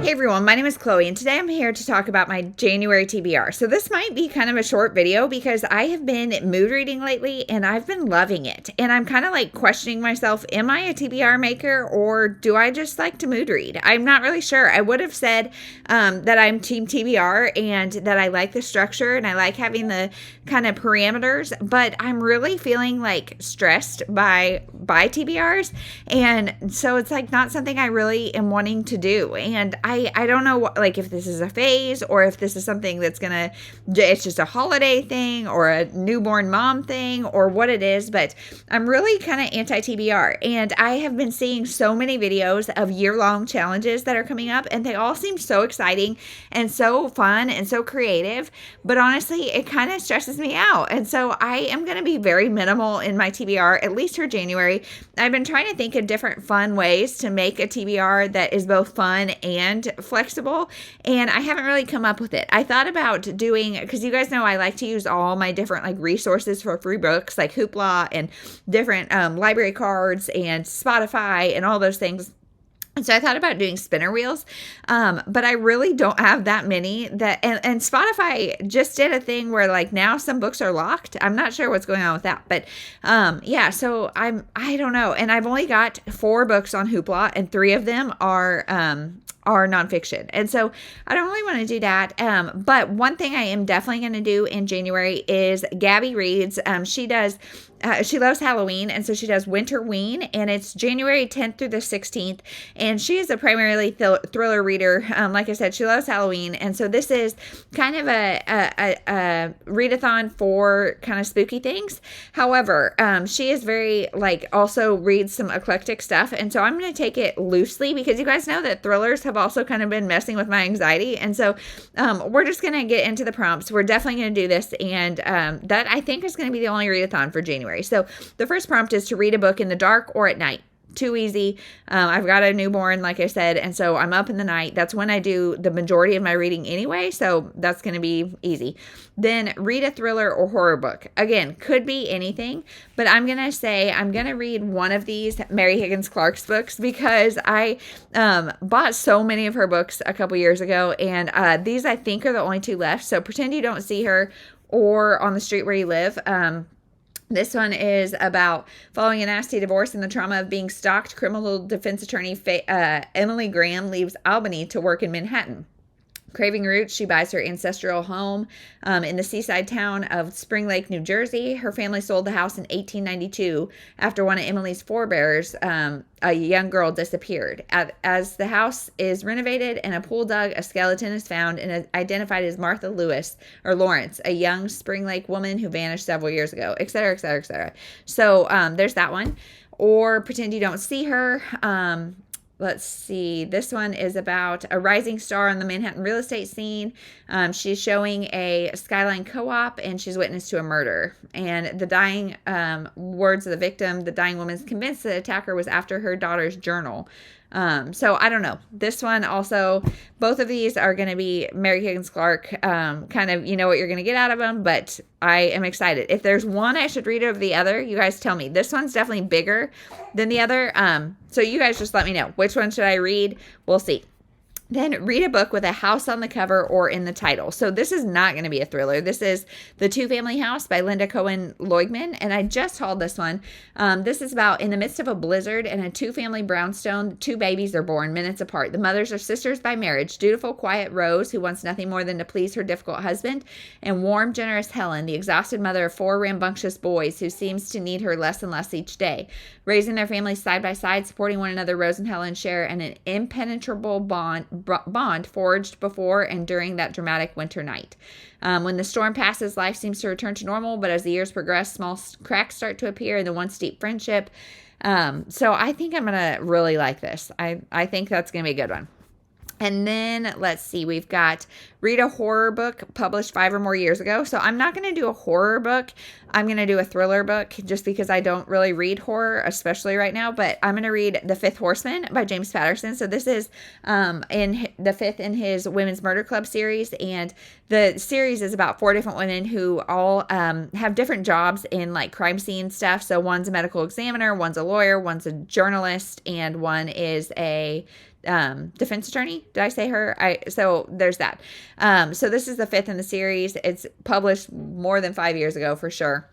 Hey everyone, my name is Chloe and today I'm here to talk about my January TBR. So this might be kind of a short video because I have been mood reading lately and I've been loving it. And I'm kind of like questioning myself, am I a TBR maker or do I just like to mood read? I'm not really sure. I would have said that I'm team TBR and that I like the structure and I like having the kind of parameters, but I'm really feeling like stressed by TBRs. And so it's like not something I really am wanting to do. And I don't know like if this is a phase or if this is something that's it's just a holiday thing or a newborn mom thing or what it is, but I'm really kind of anti-TBR. And I have been seeing so many videos of year-long challenges that are coming up and they all seem so exciting and so fun and so creative, but honestly, it kind of stresses me out. And so I am going to be very minimal in my TBR, at least for January. I've been trying to think of different fun ways to make a TBR that is both fun and flexible, and I haven't really come up with it. I thought about doing, because you guys know I like to use all my different like resources for free books like Hoopla and different library cards and Spotify and all those things. And so I thought about doing spinner wheels, but I really don't have that many and Spotify just did a thing where like now some books are locked. I'm not sure what's going on with that, but yeah, so I don't know. And I've only got 4 books on Hoopla and 3 of them are nonfiction. And so I don't really want to do that. But one thing I am definitely going to do in January is Gabby reads. She loves Halloween, and so she does Winterween, and it's January 10th through the 16th, and she is a primarily thriller reader. Like I said, she loves Halloween, and so this is kind of a readathon for kind of spooky things. However, she is very, also reads some eclectic stuff, and so I'm going to take it loosely because you guys know that thrillers have also kind of been messing with my anxiety, and so we're just going to get into the prompts. We're definitely going to do this, and that I think is going to be the only readathon for January. So the first prompt is to read a book in the dark or at night. Too easy. I've got a newborn, like I said, and so I'm up in the night. That's when I do the majority of my reading anyway, so that's going to be easy. Then read a thriller or horror book. Again, could be anything, but I'm going to say I'm going to read one of these Mary Higgins Clark's books because I bought so many of her books a couple years ago, and these I think are the only 2 left. So Pretend You Don't See Her or On the Street Where You Live. This one is about following a nasty divorce and the trauma of being stalked. Criminal defense attorney Emily Graham leaves Albany to work in Manhattan. Craving roots, she buys her ancestral home in the seaside town of Spring Lake, New Jersey. Her family sold the house in 1892 after one of Emily's forebears, a young girl, disappeared. As the house is renovated and a pool dug, a skeleton is found and identified as Martha Lawrence, a young Spring Lake woman who vanished several years ago, etc., etc., etc. So there's that one. Or Pretend You Don't See Her. Let's see. This one is about a rising star on the Manhattan real estate scene. She's showing a Skyline co-op and she's witness to a murder. And the dying words of the victim, the dying woman is convinced the attacker was after her daughter's journal. So I don't know. This one also, both of these are going to be Mary Higgins Clark, kind of, you know what you're going to get out of them, but I am excited. If there's one I should read over the other, you guys tell me. This one's definitely bigger than the other. So you guys just let me know. Which one should I read? We'll see. Then read a book with a house on the cover or in the title. So this is not going to be a thriller. This is The Two-Family House by Linda Cohen Loigman, and I just hauled this one. This is about in the midst of a blizzard and a 2-family brownstone, 2 babies are born minutes apart. The mothers are sisters by marriage, dutiful, quiet Rose, who wants nothing more than to please her difficult husband, and warm, generous Helen, the exhausted mother of 4 rambunctious boys who seems to need her less and less each day. Raising their families side by side, supporting one another, Rose and Helen share an impenetrable bond forged before and during that dramatic winter night. When the storm passes, life seems to return to normal, but as the years progress, small cracks start to appear in the once deep friendship. So I think I'm going to really like this. I think that's going to be a good one. And then let's see, we've got read a horror book published 5 or more years ago. So I'm not going to do a horror book. I'm going to do a thriller book just because I don't really read horror, especially right now. But I'm going to read The Fifth Horseman by James Patterson. So this is in the 5th in his Women's Murder Club series. And the series is about 4 different women who all have different jobs in like crime scene stuff. So one's a medical examiner, one's a lawyer, one's a journalist, and one is a defense attorney. Did I say her? So there's that. So this is the 5th in the series. It's published more than 5 years ago for sure.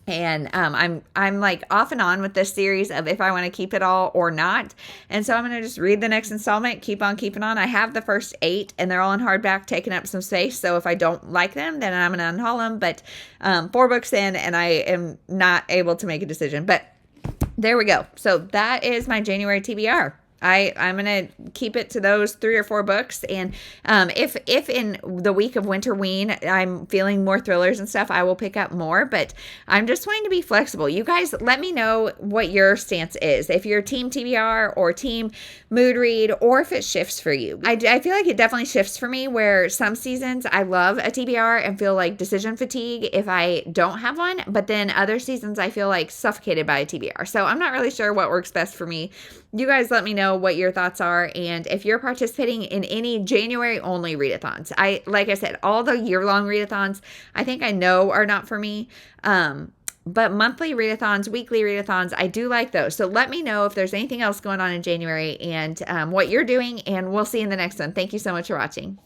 And I'm like off and on with this series of if I want to keep it all or not. And so I'm going to just read the next installment, keep on keeping on. I have the first 8 and they're all in hardback, taking up some space. So if I don't like them, then I'm going to unhaul them. But 4 books in and I am not able to make a decision. But there we go. So that is my January TBR. I'm going to keep it to those 3 or 4 books. And if in the week of Winterween, I'm feeling more thrillers and stuff, I will pick up more. But I'm just going to be flexible. You guys, let me know what your stance is. If you're team TBR or team mood read, or if it shifts for you. I feel like it definitely shifts for me, where some seasons I love a TBR and feel like decision fatigue if I don't have one. But then other seasons I feel like suffocated by a TBR. So I'm not really sure what works best for me. You guys let me know what your thoughts are, and if you're participating in any January only readathons. Like I said, all the year-long readathons I think I know are not for me. But monthly readathons, weekly readathons, I do like those. So let me know if there's anything else going on in January and what you're doing, and we'll see you in the next one. Thank you so much for watching.